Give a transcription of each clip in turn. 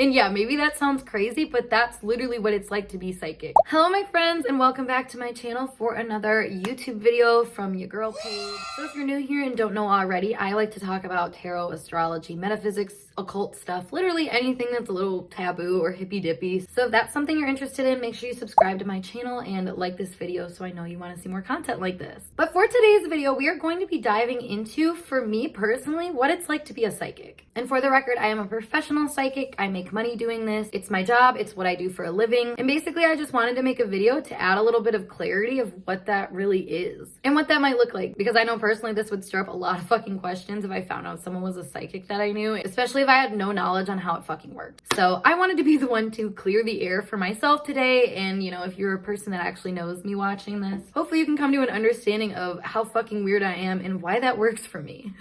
And yeah, maybe that sounds crazy, but that's literally what it's like to be psychic. Hello, my friends, and welcome back to my channel for another YouTube video from your girl Paige. So if you're new here and don't know already, I like to talk about tarot, astrology, metaphysics, occult stuff, literally anything that's a little taboo or hippy dippy. So if that's something you're interested in, make sure you subscribe to my channel and like this video so I know you want to see more content like this. But for today's video, we are going to be diving into, for me personally, what it's like to be a psychic. And for the record, I am a professional psychic. I make money doing this. It's my job. It's what I do for a living. And basically, I just wanted to make a video to add a little bit of clarity of what that really is and what that might look like. Because I know personally this would stir up a lot of fucking questions if I found out someone was a psychic that I knew, especially if I had no knowledge on how it fucking worked. So I wanted to be the one to clear the air for myself today. And you know, if you're a person that actually knows me watching this, hopefully you can come to an understanding of how fucking weird I am and why that works for me.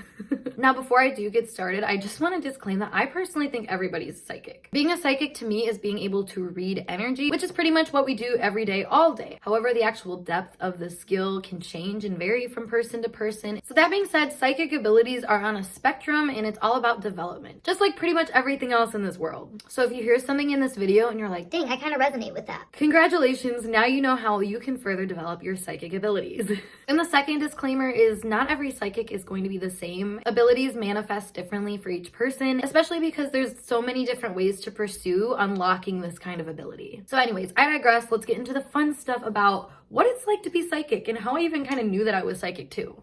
Now, before I do get started, I just want to disclaim that I personally think everybody's psychic. Being a psychic to me is being able to read energy, which is pretty much what we do every day, all day. However, the actual depth of the skill can change and vary from person to person. So that being said, psychic abilities are on a spectrum and it's all about development, just like pretty much everything else in this world. So if you hear something in this video and you're like, dang, I kind of resonate with that. Congratulations, now you know how you can further develop your psychic abilities. And the second disclaimer is not every psychic is going to be the same. Abilities manifest differently for each person, especially because there's so many different ways to pursue unlocking this kind of ability. So anyways, I digress. Let's get into the fun stuff about what it's like to be psychic and how I even kind of knew that I was psychic too.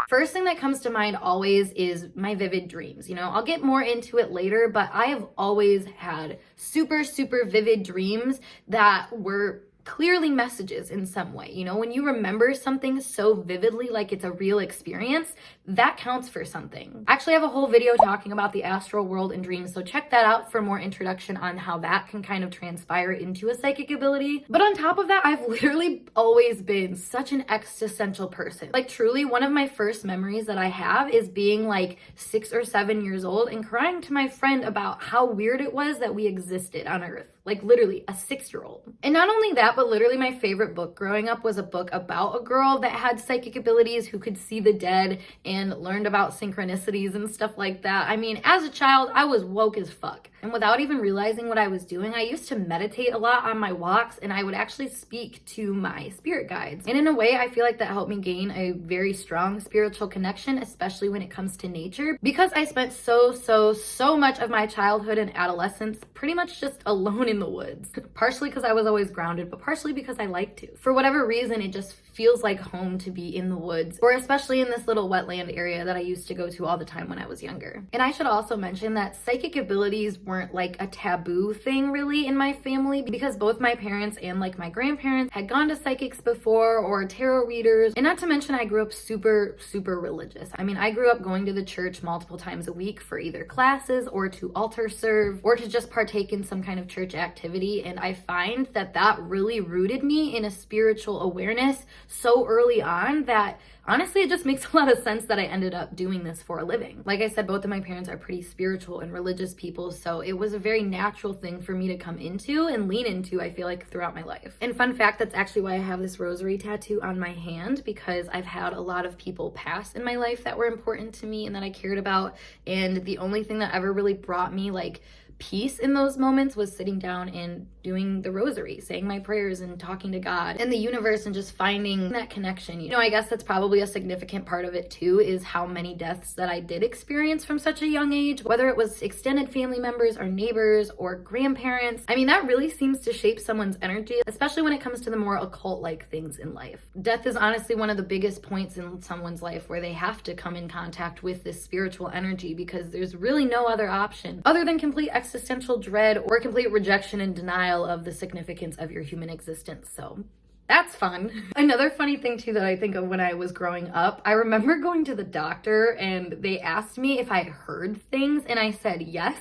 First thing that comes to mind always is my vivid dreams. You know, I'll get more into it later, but I have always had super vivid dreams that were clearly messages in some way. You know, when you remember something so vividly like it's a real experience, that counts for something. I actually have a whole video talking about the astral world and dreams, so check that out for more introduction on how that can kind of transpire into a psychic ability. But on top of that, I've literally always been such an existential person. Like truly, one of my first memories that I have is being like 6 or 7 years old and crying to my friend about how weird it was that we existed on Earth. Like literally a 6-year-old. And not only that, but literally my favorite book growing up was a book about a girl that had psychic abilities who could see the dead and learned about synchronicities and stuff like that. I mean, as a child, I was woke as fuck. And without even realizing what I was doing, I used to meditate a lot on my walks and I would actually speak to my spirit guides. And in a way, I feel like that helped me gain a very strong spiritual connection, especially when it comes to nature, because I spent so much of my childhood and adolescence pretty much just alone in the woods. Partially because I was always grounded, but partially because I like to. For whatever reason, it just feels like home to be in the woods, or especially in this little wetland area that I used to go to all the time when I was younger. And I should also mention that psychic abilities weren't like a taboo thing really in my family, because both my parents and like my grandparents had gone to psychics before or tarot readers. And not to mention I grew up super religious. I mean, I grew up going to the church multiple times a week for either classes or to altar serve or to just partake in some kind of church activity. And I find that that really rooted me in a spiritual awareness so early on that honestly, it just makes a lot of sense that I ended up doing this for a living. Like I said, both of my parents are pretty spiritual and religious people, so it was a very natural thing for me to come into and lean into, I feel like, throughout my life. And fun fact, that's actually why I have this rosary tattoo on my hand, because I've had a lot of people pass in my life that were important to me and that I cared about, and the only thing that ever really brought me like peace in those moments was sitting down and doing the rosary, saying my prayers and talking to God and the universe and just finding that connection. You know, I guess that's probably a significant part of it too, is how many deaths that I did experience from such a young age, whether it was extended family members or neighbors or grandparents. I mean, that really seems to shape someone's energy, especially when it comes to the more occult-like things in life. Death is honestly one of the biggest points in someone's life where they have to come in contact with this spiritual energy, because there's really no other option other than complete existential dread or complete rejection and denial of the significance of your human existence. So that's fun. Another funny thing too that I think of when I was growing up, I remember going to the doctor and they asked me if I heard things and I said yes.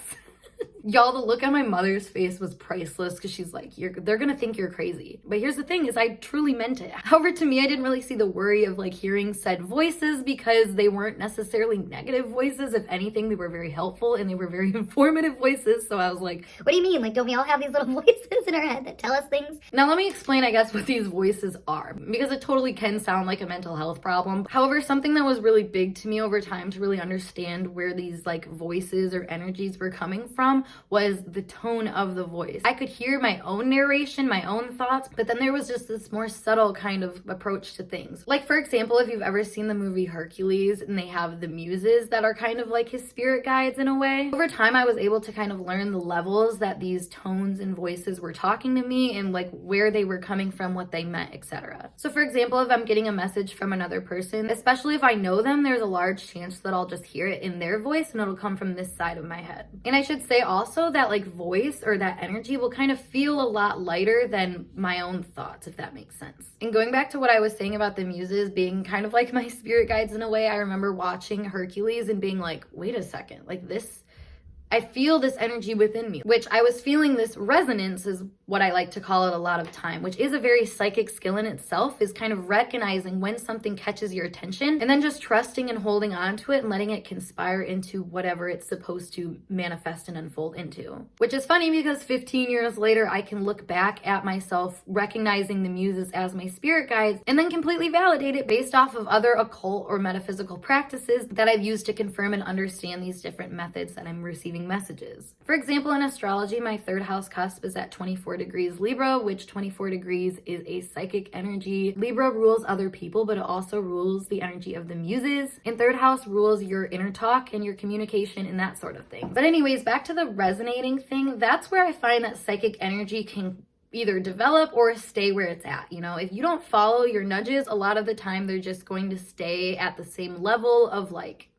Y'all, the look on my mother's face was priceless because she's like, they're gonna think you're crazy. But here's the thing is I truly meant it. However, to me, I didn't really see the worry of like hearing said voices because they weren't necessarily negative voices. If anything, they were very helpful and they were very informative voices. So I was like, what do you mean? Like, don't we all have these little voices in our head that tell us things? now let me explain, I guess, what these voices are, because it totally can sound like a mental health problem. However, something that was really big to me over time to really understand where these like voices or energies were coming from was the tone of the voice. I could hear my own narration, my own thoughts, but then there was just this more subtle kind of approach to things. Like, for example, if you've ever seen the movie Hercules and they have the muses that are kind of like his spirit guides in a way. Over time, I was able to kind of learn the levels that these tones and voices were talking to me and like where they were coming from, what they meant, etc. So for example, if I'm getting a message from another person, especially if I know them, there's a large chance that I'll just hear it in their voice and it'll come from this side of my head. And I should say also that like voice or that energy will kind of feel a lot lighter than my own thoughts, if that makes sense. And going back to what I was saying about the muses being kind of like my spirit guides in a way, I remember watching Hercules and being like, wait a second, like this, I feel this energy within me, which I was feeling this resonance is what I like to call it a lot of time, which is a very psychic skill in itself, is kind of recognizing when something catches your attention and then just trusting and holding on to it and letting it conspire into whatever it's supposed to manifest and unfold into. Which is funny because 15 years later, I can look back at myself recognizing the muses as my spirit guides and then completely validate it based off of other occult or metaphysical practices that I've used to confirm and understand these different methods that I'm receiving messages. For example, in astrology, my third house cusp is at 24 degrees Libra, which 24 degrees is a psychic energy. Libra rules other people, but it also rules the energy of the muses. And third house rules your inner talk and your communication and that sort of thing. But anyways, back to the resonating thing, that's where I find that psychic energy can either develop or stay where it's at. You know, if you don't follow your nudges, a lot of the time they're just going to stay at the same level of like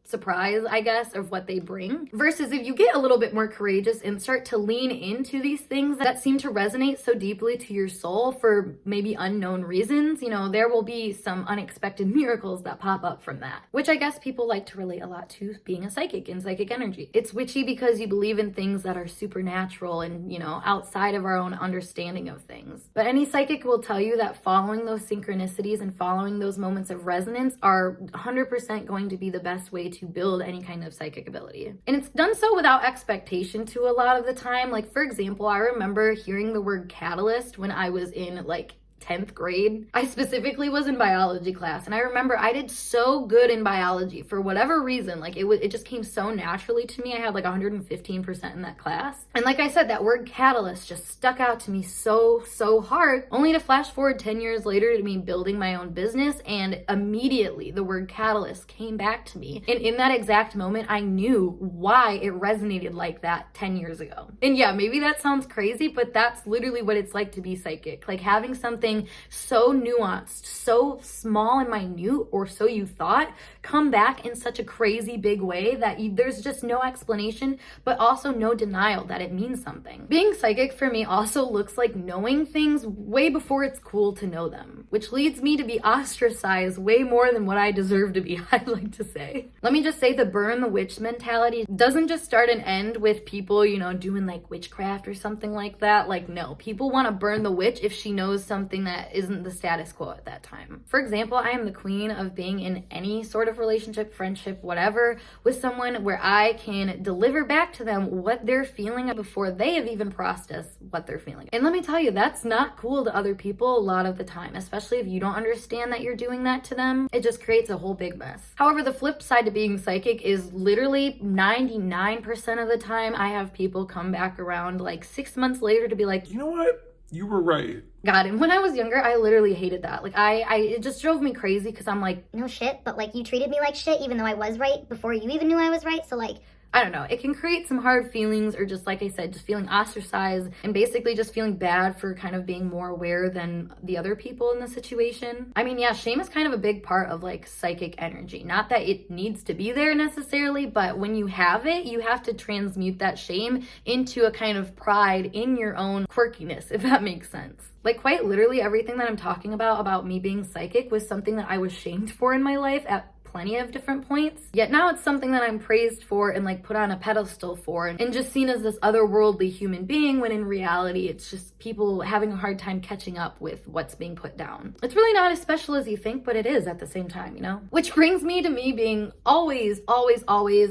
surprise, I guess, of what they bring. Versus if you get a little bit more courageous and start to lean into these things that seem to resonate so deeply to your soul for maybe unknown reasons, you know, there will be some unexpected miracles that pop up from that, which I guess people like to relate a lot to being a psychic and psychic energy. It's witchy because you believe in things that are supernatural and, you know, outside of our own understanding of things. But any psychic will tell you that following those synchronicities and following those moments of resonance are 100% going to be the best way to build any kind of psychic ability. And it's done so without expectation to a lot of the time. Like, for example, I remember hearing the word catalyst when I was in like 10th grade. I specifically was in biology class, and I remember I did so good in biology for whatever reason. Like it just came so naturally to me. I had like 115% in that class. And like I said, that word catalyst just stuck out to me so hard, only to flash forward 10 years later to me building my own business, and immediately the word catalyst came back to me. And in that exact moment, I knew why it resonated like that 10 years ago. And yeah, maybe that sounds crazy, but that's literally what it's like to be psychic. Like having something so nuanced, so small and minute, or so you thought, come back in such a crazy big way that there's just no explanation, but also no denial that it means something. Being psychic for me also looks like knowing things way before it's cool to know them, which leads me to be ostracized way more than what I deserve to be, I'd like to say. Let me just say the burn the witch mentality doesn't just start and end with people, you know, doing like witchcraft or something like that. Like, no, people want to burn the witch if she knows something that isn't the status quo at that time. For example, I am the queen of being in any sort of relationship, friendship, whatever, with someone where I can deliver back to them what they're feeling before they have even processed what they're feeling. And let me tell you, that's not cool to other people a lot of the time, especially if you don't understand that you're doing that to them. It just creates a whole big mess. However, the flip side to being psychic is literally 99% of the time I have people come back around like 6 months later to be like, you know what? You were right. God, and when I was younger, I literally hated that. Like, it just drove me crazy because I'm like, no shit, but like you treated me like shit even though I was right before you even knew I was right. So like, I don't know, it can create some hard feelings, or just like I said, just feeling ostracized and basically just feeling bad for kind of being more aware than the other people in the situation. I mean, yeah, shame is kind of a big part of like psychic energy. Not that it needs to be there necessarily, but when you have it, you have to transmute that shame into a kind of pride in your own quirkiness, if that makes sense. Like quite literally everything that I'm talking about me being psychic was something that I was shamed for in my life at plenty of different points. Yet now it's something that I'm praised for and like put on a pedestal for and just seen as this otherworldly human being, when in reality it's just people having a hard time catching up with what's being put down. It's really not as special as you think, but it is at the same time, you know? Which brings me to me being always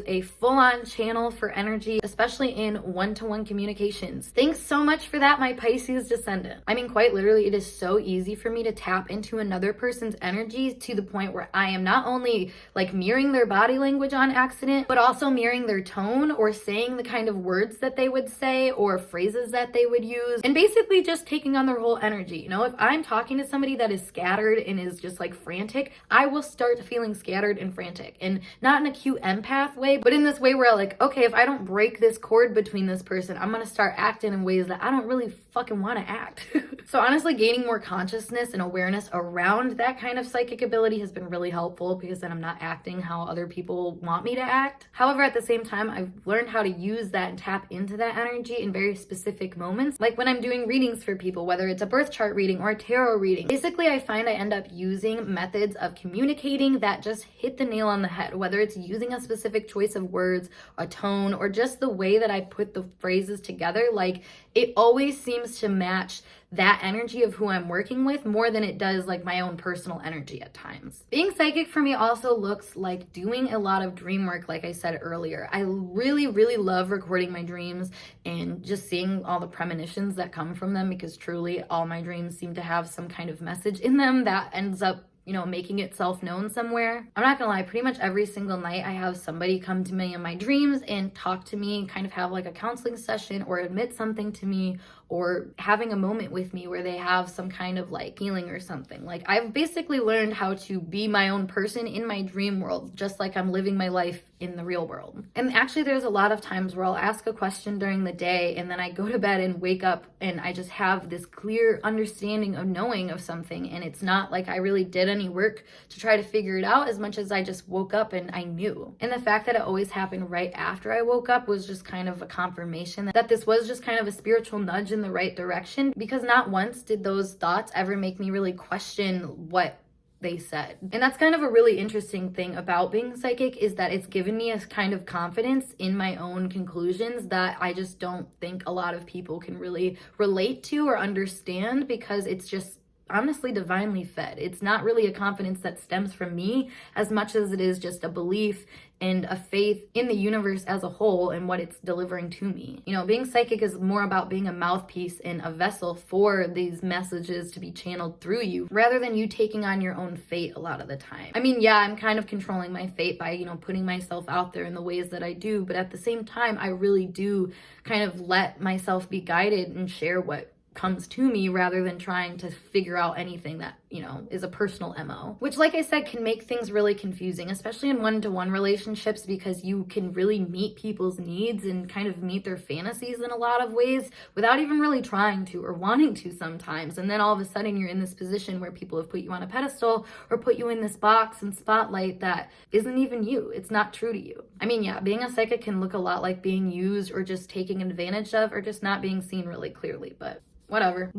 a full-on channel for energy, especially in one-to-one communications. Thanks so much for that, my Pisces descendant. I mean, quite literally, it is so easy for me to tap into another person's energy to the point where I am not only like mirroring their body language on accident, but also mirroring their tone or saying the kind of words that they would say or phrases that they would use, and basically just taking on their whole energy. You know, if I'm talking to somebody that is scattered and is just like frantic, I will start feeling scattered and frantic, and not in a cute empath way, but in this way where like, okay, if I don't break this cord between this person, I'm gonna start acting in ways that I don't really fucking want to act. So honestly, gaining more consciousness and awareness around that kind of psychic ability has been really helpful, because then I'm not acting how other people want me to act. However, at the same time, I've learned how to use that and tap into that energy in very specific moments, like when I'm doing readings for people, whether it's a birth chart reading or a tarot reading. Basically, I find I end up using methods of communicating that just hit the nail on the head, whether it's using a specific choice of words, a tone, or just the way that I put the phrases together. Like, it always seems to match that energy of who I'm working with more than it does like my own personal energy at times. Being psychic for me also looks like doing a lot of dream work, like I said earlier. I really love recording my dreams and just seeing all the premonitions that come from them, because truly all my dreams seem to have some kind of message in them that ends up, you know, making itself known somewhere. I'm not gonna lie, pretty much every single night I have somebody come to me in my dreams and talk to me, kind of have like a counseling session or admit something to me, or having a moment with me where they have some kind of like healing or something. Like, I've basically learned how to be my own person in my dream world, just like I'm living my life in the real world. And actually, there's a lot of times where I'll ask a question during the day and then I go to bed and wake up and I just have this clear understanding of knowing of something, and it's not like I really did any work to try to figure it out as much as I just woke up and I knew. And the fact that it always happened right after I woke up was just kind of a confirmation that this was just kind of a spiritual nudge in the right direction, because not once did those thoughts ever make me really question what they said. And that's kind of a really interesting thing about being psychic, is that it's given me a kind of confidence in my own conclusions that I just don't think a lot of people can really relate to or understand, because it's just honestly divinely fed. It's not really a confidence that stems from me as much as it is just a belief and a faith in the universe as a whole and what it's delivering to me. You know, being psychic is more about being a mouthpiece and a vessel for these messages to be channeled through you, rather than you taking on your own fate a lot of the time. I mean, yeah, I'm kind of controlling my fate by, you know, putting myself out there in the ways that I do, but at the same time, I really do kind of let myself be guided and share what comes to me, rather than trying to figure out anything that, you know, is a personal MO. Which, like I said, can make things really confusing, especially in one-to-one relationships, because you can really meet people's needs and kind of meet their fantasies in a lot of ways without even really trying to or wanting to sometimes. And then all of a sudden you're in this position where people have put you on a pedestal or put you in this box and spotlight that isn't even you. It's not true to you. I mean, yeah, being a psychic can look a lot like being used or just taken advantage of or just not being seen really clearly, but whatever.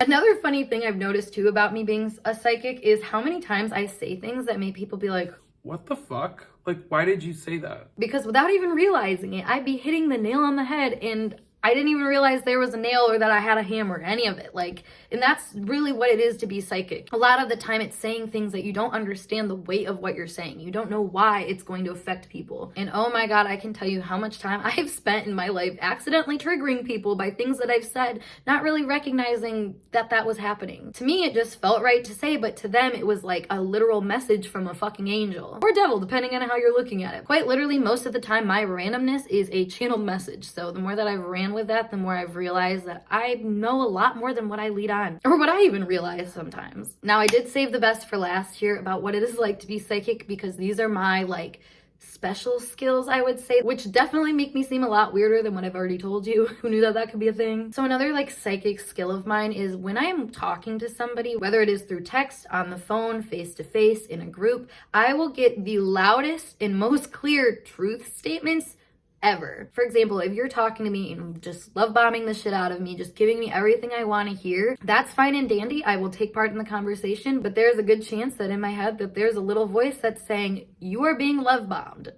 Another funny thing I've noticed too about me being a psychic is how many times I say things that make people be like, What the fuck? Like, why did you say that? because without even realizing it, I'd be hitting the nail on the head and I didn't even realize there was a nail or that I had a hammer, any of it. Like, and that's really what it is to be psychic. A lot of the time it's saying things that you don't understand the weight of what you're saying. You don't know why it's going to affect people. And oh my God, I can tell you how much time I've spent in my life accidentally triggering people by things that I've said, not really recognizing that that was happening. To me, it just felt right to say, but to them, it was like a literal message from a fucking angel. Or devil, depending on how you're looking at it. Quite literally, most of the time, my randomness is a channeled message. So the more that I've ran with that, the more I've realized that I know a lot more than what I lead on, or what I even realize sometimes. Now, I did save the best for last here about what it is like to be psychic, because these are my like special skills, I would say, which definitely make me seem a lot weirder than what I've already told you. Who knew that that could be a thing? So another like psychic skill of mine is when I am talking to somebody, whether it is through text, on the phone, face to face, in a group, I will get the loudest and most clear truth statements ever. For example, if you're talking to me and just love bombing the shit out of me, just giving me everything I want to hear, that's fine and dandy. I will take part in the conversation, but there's a good chance that in my head that there's a little voice that's saying, you are being love bombed.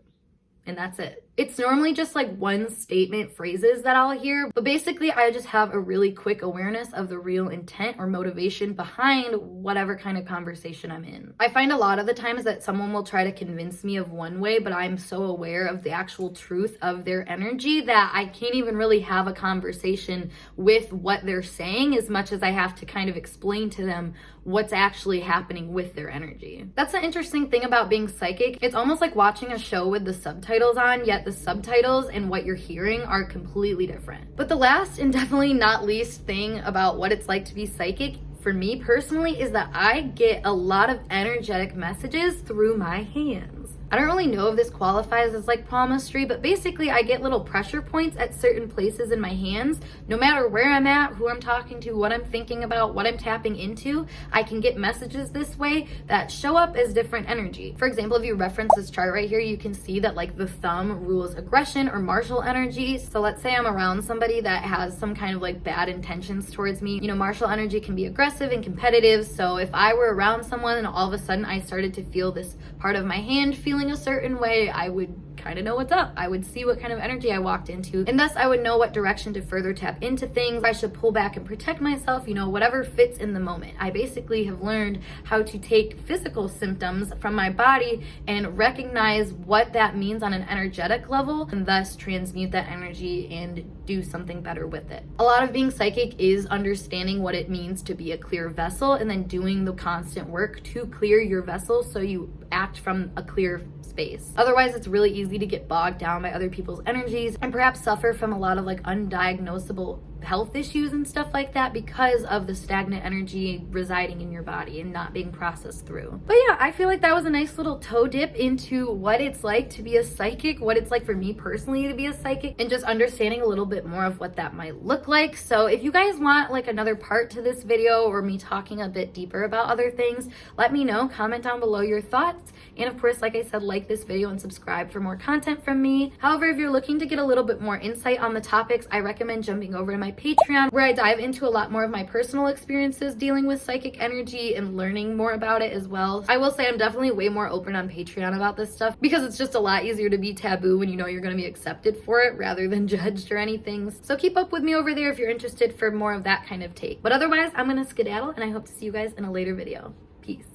And that's it. It's normally just like one statement phrases that I'll hear, but basically I just have a really quick awareness of the real intent or motivation behind whatever kind of conversation I'm in. I find a lot of the times that someone will try to convince me of one way, but I'm so aware of the actual truth of their energy that I can't even really have a conversation with what they're saying as much as I have to kind of explain to them what's actually happening with their energy. That's the interesting thing about being psychic. It's almost like watching a show with the subtitles on, yet the subtitles and what you're hearing are completely different. But the last and definitely not least thing about what it's like to be psychic for me personally is that I get a lot of energetic messages through my hands. I don't really know if this qualifies as like palmistry, but basically I get little pressure points at certain places in my hands. No matter where I'm at, who I'm talking to, what I'm thinking about, what I'm tapping into, I can get messages this way that show up as different energy. For example, if you reference this chart right here, you can see that like the thumb rules aggression or martial energy. So let's say I'm around somebody that has some kind of like bad intentions towards me. You know, martial energy can be aggressive and competitive. So if I were around someone and all of a sudden I started to feel this part of my hand feeling a certain way, I would kind of know what's up. I would see what kind of energy I walked into, and thus I would know what direction to further tap into things. I should pull back and protect myself, you know, whatever fits in the moment. I basically have learned how to take physical symptoms from my body and recognize what that means on an energetic level, and thus transmute that energy and do something better with it. A lot of being psychic is understanding what it means to be a clear vessel and then doing the constant work to clear your vessel so you act from a clear space. Otherwise, it's really easy to get bogged down by other people's energies and perhaps suffer from a lot of like undiagnosable health issues and stuff like that because of the stagnant energy residing in your body and not being processed through. But yeah, I feel like that was a nice little toe dip into what it's like to be a psychic, what it's like for me personally to be a psychic, and just understanding a little bit more of what that might look like. So if you guys want like another part to this video or me talking a bit deeper about other things, let me know. Comment down below your thoughts. And of course, like I said, like this video and subscribe for more content from me. However, if you're looking to get a little bit more insight on the topics, I recommend jumping over to my Patreon, where I dive into a lot more of my personal experiences dealing with psychic energy and learning more about it as well. I will say I'm definitely way more open on Patreon about this stuff because it's just a lot easier to be taboo when you know you're going to be accepted for it rather than judged or anything. So keep up with me over there if you're interested for more of that kind of take. But otherwise, I'm going to skedaddle and I hope to see you guys in a later video. Peace.